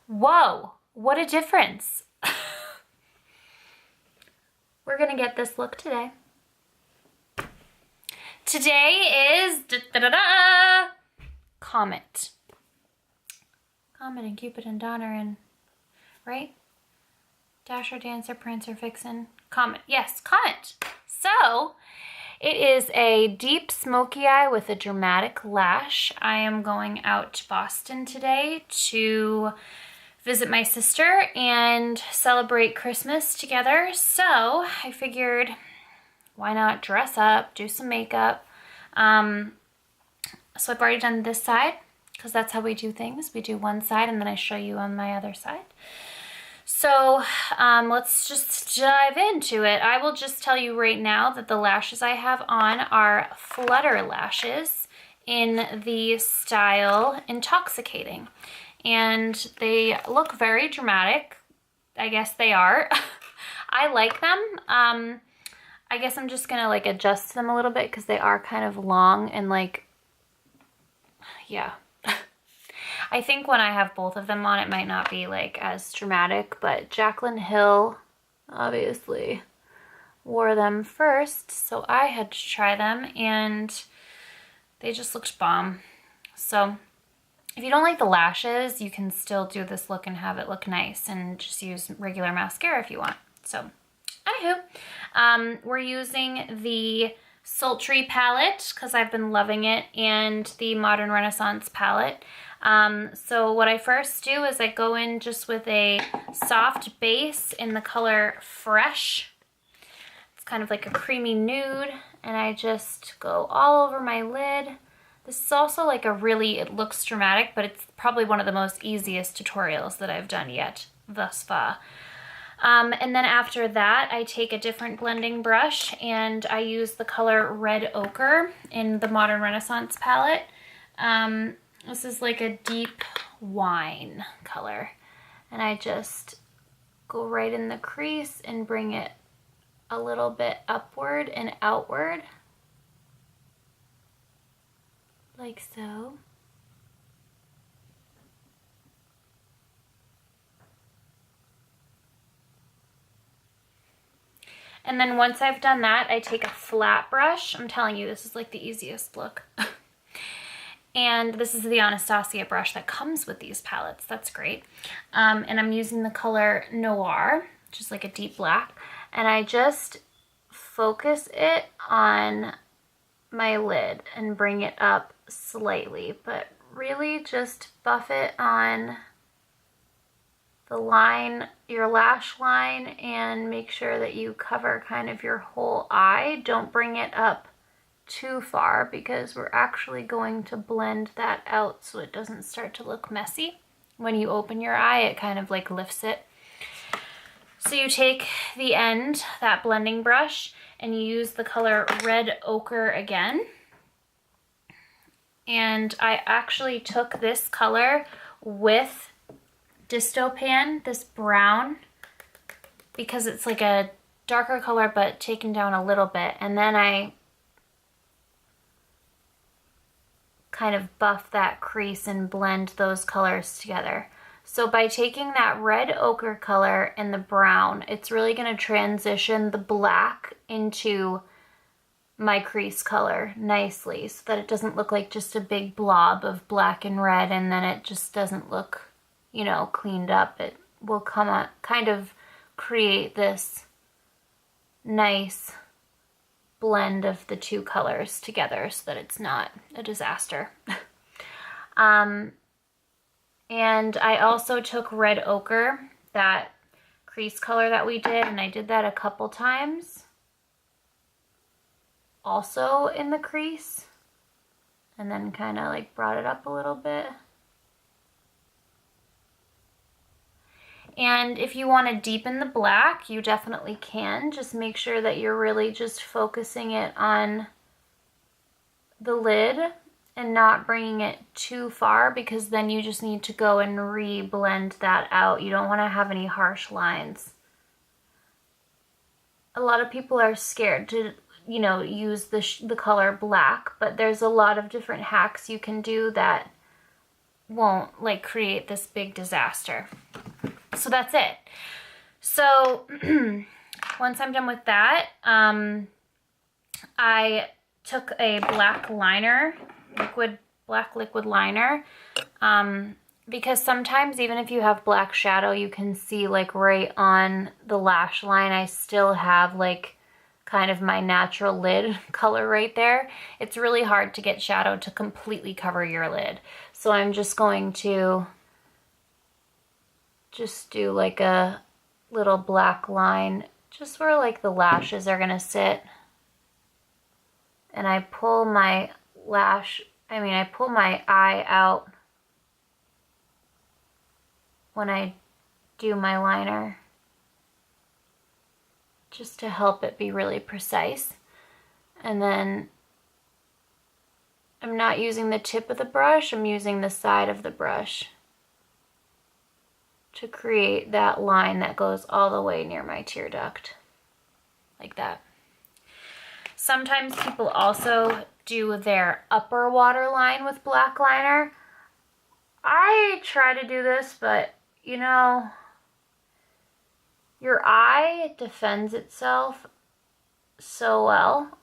Whoa, what a difference. We're gonna get this look today. Today is Comet. Comet and Cupid and Donner and, right? Dasher, Dancer, Prancer, Vixen, Comet. Yes, Comet. So, it is a deep smoky eye with a dramatic lash. I am going out to Boston today to visit my sister and celebrate Christmas together. So I figured, why not dress up, do some makeup. So I've already done this side because that's how we do things. We do one side and then I show you on my other side. So let's just dive into it. I will just tell you right now that the lashes I have on are Flutter lashes in the style Intoxicating. And they look very dramatic. I guess they are. I like them. I guess I'm just gonna like adjust them a little bit because they are kind of long and like, yeah. I think when I have both of them on, it might not be like as dramatic, but Jaclyn Hill obviously wore them first, so I had to try them and they just looked bomb. So if you don't like the lashes, you can still do this look and have it look nice and just use regular mascara if you want. So anywho, we're using the Sultry palette because I've been loving it, and the Modern Renaissance palette. So what I first do is I go in just with a soft base in the color Fresh. It's kind of like a creamy nude, and I just go all over my lid. This is also like a really, it looks dramatic, but it's probably one of the most easiest tutorials that I've done yet thus far. And then after that, I take a different blending brush and I use the color Red Ochre in the Modern Renaissance palette. This is like a deep wine color. And I just go right in the crease and bring it a little bit upward and outward. Like so. And then once I've done that, I take a flat brush. I'm telling you, this is like the easiest look. And this is the Anastasia brush that comes with these palettes. That's great. And I'm using the color Noir, which is like a deep black. And I just focus it on my lid and bring it up slightly, but really just buff it on the line, your lash line, and make sure that you cover kind of your whole eye. Don't bring it up too far because we're actually going to blend that out so it doesn't start to look messy. When you open your eye, it kind of like lifts it. So you take the end, that blending brush, and you use the color Red Ochre again. And I actually took this color with Distopan, this brown, because it's like a darker color but taken down a little bit. And then I kind of buff that crease and blend those colors together. So by taking that Red Ochre color and the brown, it's really going to transition the black into my crease color nicely so that it doesn't look like just a big blob of black and red and then it just doesn't look, you know, cleaned up. It will come on, kind of create this nice blend of the two colors together so that it's not a disaster. And I also took Red Ochre, that crease color that we did, and I did that a couple times also in the crease, and then kind of like brought it up a little bit. And if you want to deepen the black, you definitely can. Just make sure that you're really just focusing it on the lid and not bringing it too far, because then you just need to go and re-blend that out. You don't want to have any harsh lines. A lot of people are scared to, you know, use the color black, but there's a lot of different hacks you can do that won't like create this big disaster. So that's it. So once I'm done with that, I took a black liner, black liquid liner, because sometimes even if you have black shadow, you can see like right on the lash line, I still have like kind of my natural lid color right there. It's really hard to get shadow to completely cover your lid. So I'm just going to just do like a little black line just where like the lashes are gonna sit. And I pull my I pull my eye out when I do my liner, just to help it be really precise. And then I'm not using the tip of the brush, I'm using the side of the brush to create that line that goes all the way near my tear duct, like that. Sometimes people also do their upper waterline with black liner. I try to do this, but you know, your eye defends itself so well.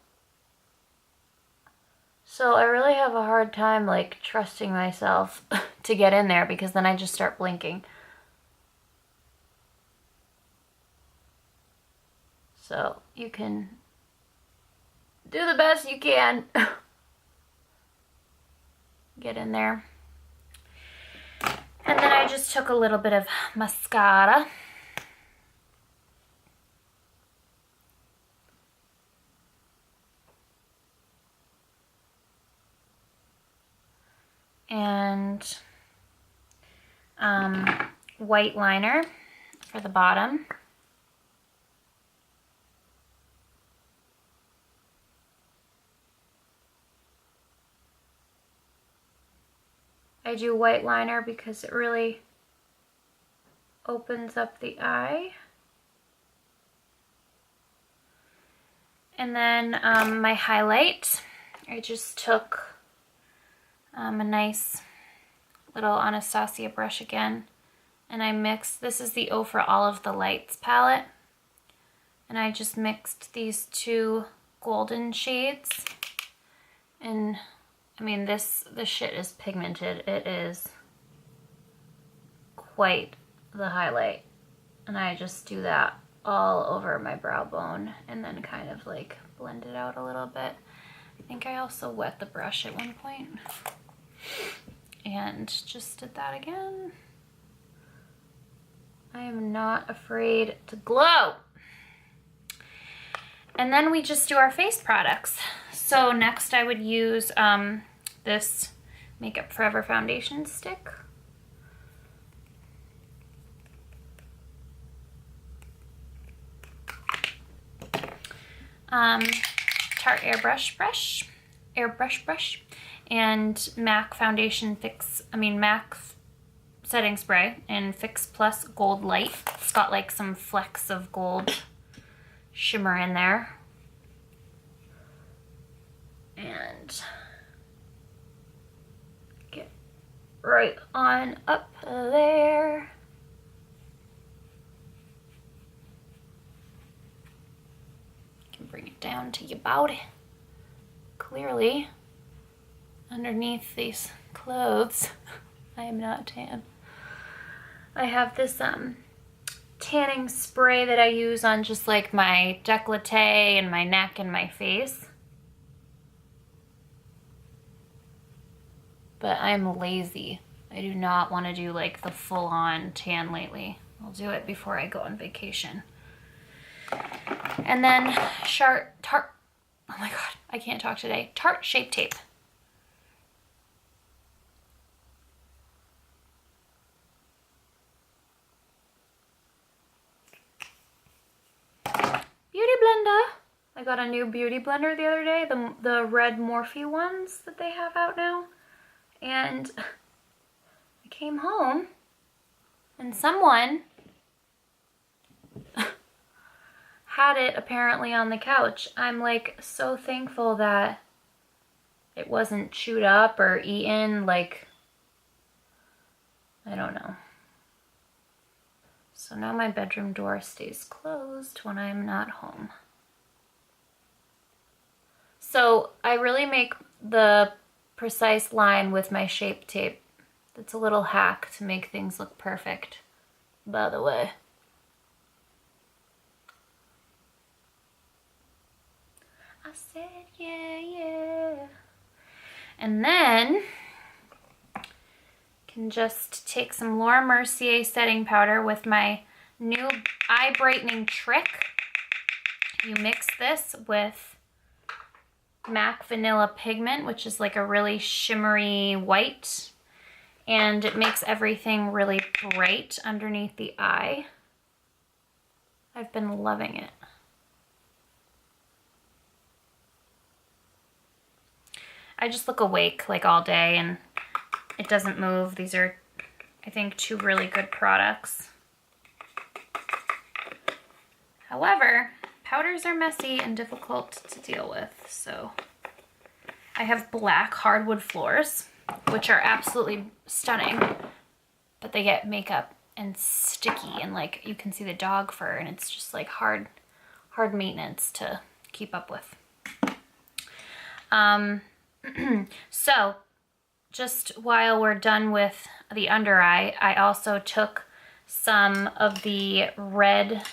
So I really have a hard time like trusting myself to get in there, because then I just start blinking. So you can do the best you can. Get in there. And then I just took a little bit of mascara. And white liner for the bottom. I do white liner because it really opens up the eye. And then my highlight, I just took a nice little Anastasia brush again, and I mixed, this is the O for All of the Lights palette, and I just mixed these two golden shades. And I mean, this shit is pigmented. It is quite the highlight. And I just do that all over my brow bone and then kind of like blend it out a little bit. I think I also wet the brush at one point and just did that again. I am not afraid to glow. And then we just do our face products. So next I would use this Makeup Forever foundation stick. Tarte airbrush brush, and MAC foundation MAC setting spray in Fix Plus Gold Light. It's got like some flecks of gold shimmer in there. And get right on up there. Can bring it down to your body. Clearly, underneath these clothes, I am not tan. I have this tanning spray that I use on just like my décolleté and my neck and my face. But I'm lazy. I do not want to do like the full-on tan lately. I'll do it before I go on vacation. And then Tarte, oh my god, I can't talk today. Tarte Shape Tape. Beauty blender. I got a new beauty blender the other day, the red Morphe ones that they have out now. And I came home and someone had it apparently on the couch. I'm like so thankful that it wasn't chewed up or eaten. Like, I don't know. So now my bedroom door stays closed when I'm not home. So I really make the precise line with my Shape Tape. That's a little hack to make things look perfect, by the way. I said, yeah, yeah. And then can just take some Laura Mercier setting powder with my new eye brightening trick. You mix this with MAC Vanilla Pigment, which is like a really shimmery white, and it makes everything really bright underneath the eye. I've been loving it. I just look awake like all day and it doesn't move. These are, I think, two really good products. However, powders are messy and difficult to deal with, so I have black hardwood floors, which are absolutely stunning, but they get makeup and sticky, and like you can see the dog fur, and it's just like hard maintenance to keep up with. So just while we're done with the under eye, I also took some of the red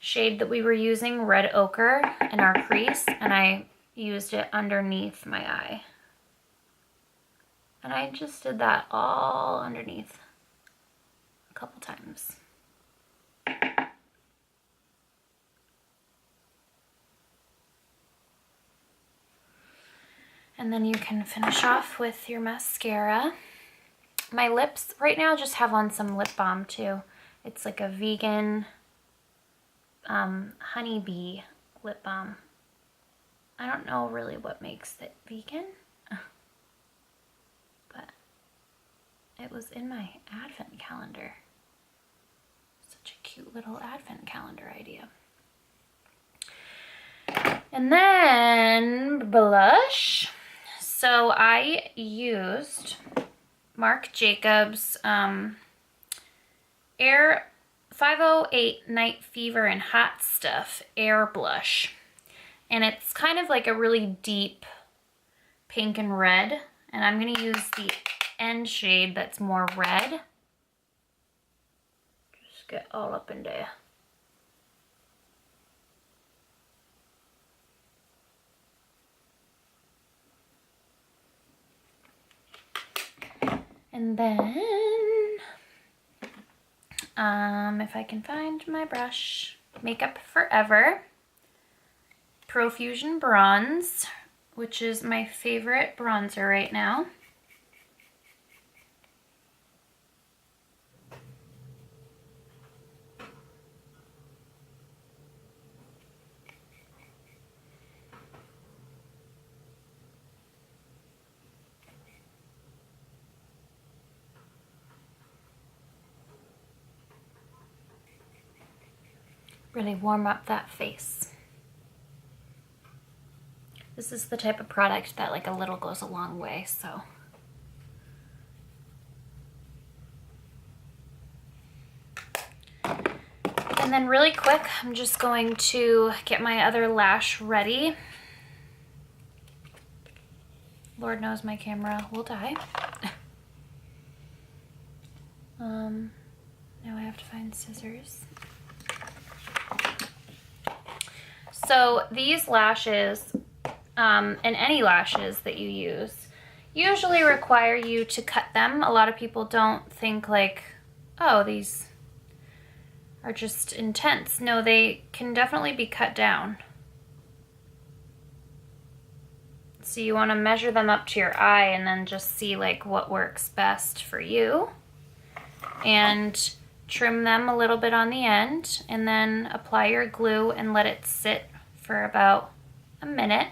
shade that we were using, red ochre, in our crease, and I used it underneath my eye. And I just did that all underneath a couple times. And then you can finish off with your mascara. My lips right now just have on some lip balm too. It's like a vegan honeybee lip balm. I don't know really what makes it vegan, but it was in my advent calendar. Such a cute little advent calendar idea. And then blush. So I used Marc Jacobs Air 508 Night Fever and Hot Stuff Air Blush. And it's kind of like a really deep pink and red. And I'm going to use the end shade that's more red. Just get all up in there. And then, if I can find my brush, Makeup Forever Profusion Bronze, which is my favorite bronzer right now. Really warm up that face. This is the type of product that like a little goes a long way, so. And then really quick, I'm just going to get my other lash ready. Lord knows my camera will die. Now I have to find scissors. So these lashes, and any lashes that you use, usually require you to cut them. A lot of people don't think like, oh, these are just intense. No, they can definitely be cut down. So you want to measure them up to your eye and then just see like what works best for you. And trim them a little bit on the end, and then apply your glue and let it sit for about a minute.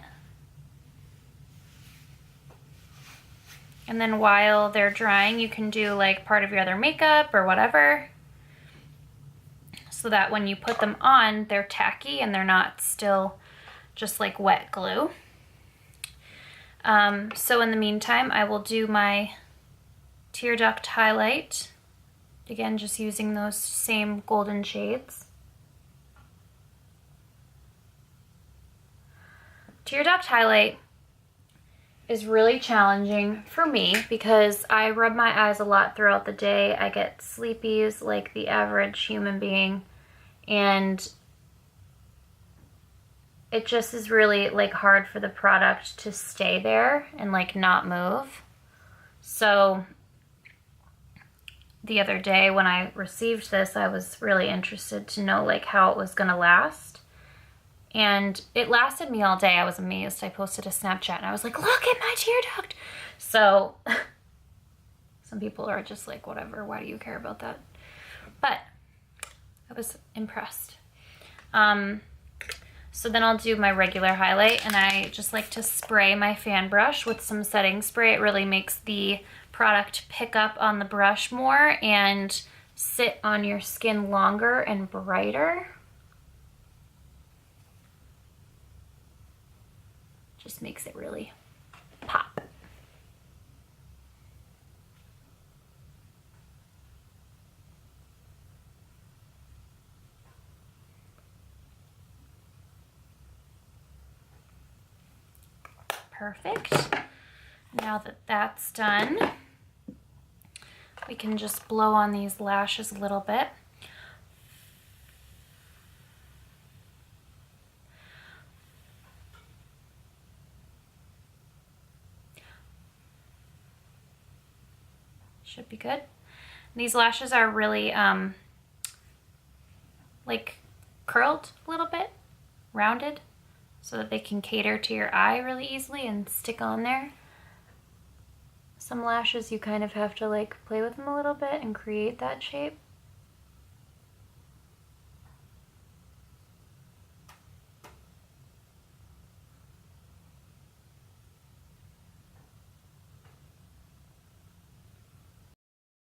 And then while they're drying, you can do like part of your other makeup or whatever, so that when you put them on, they're tacky and they're not still just like wet glue. So in the meantime, I will do my tear duct highlight. Again, just using those same golden shades. Tear duct highlight is really challenging for me because I rub my eyes a lot throughout the day. I get sleepies like the average human being, and it just is really like hard for the product to stay there and like not move. So the other day when I received this, I was really interested to know like how it was gonna last. And it lasted me all day. I was amazed. I posted a Snapchat and I was like, look at my tear duct. So some people are just like, whatever, why do you care about that? But I was impressed. So then I'll do my regular highlight, and I just like to spray my fan brush with some setting spray. It really makes the product pick up on the brush more and sit on your skin longer and brighter. Just makes it really pop. Perfect. Now that that's done, we can just blow on these lashes a little bit. Should be good. These lashes are really like curled a little bit, rounded, so that they can cater to your eye really easily and stick on there. Some lashes you kind of have to like play with them a little bit and create that shape.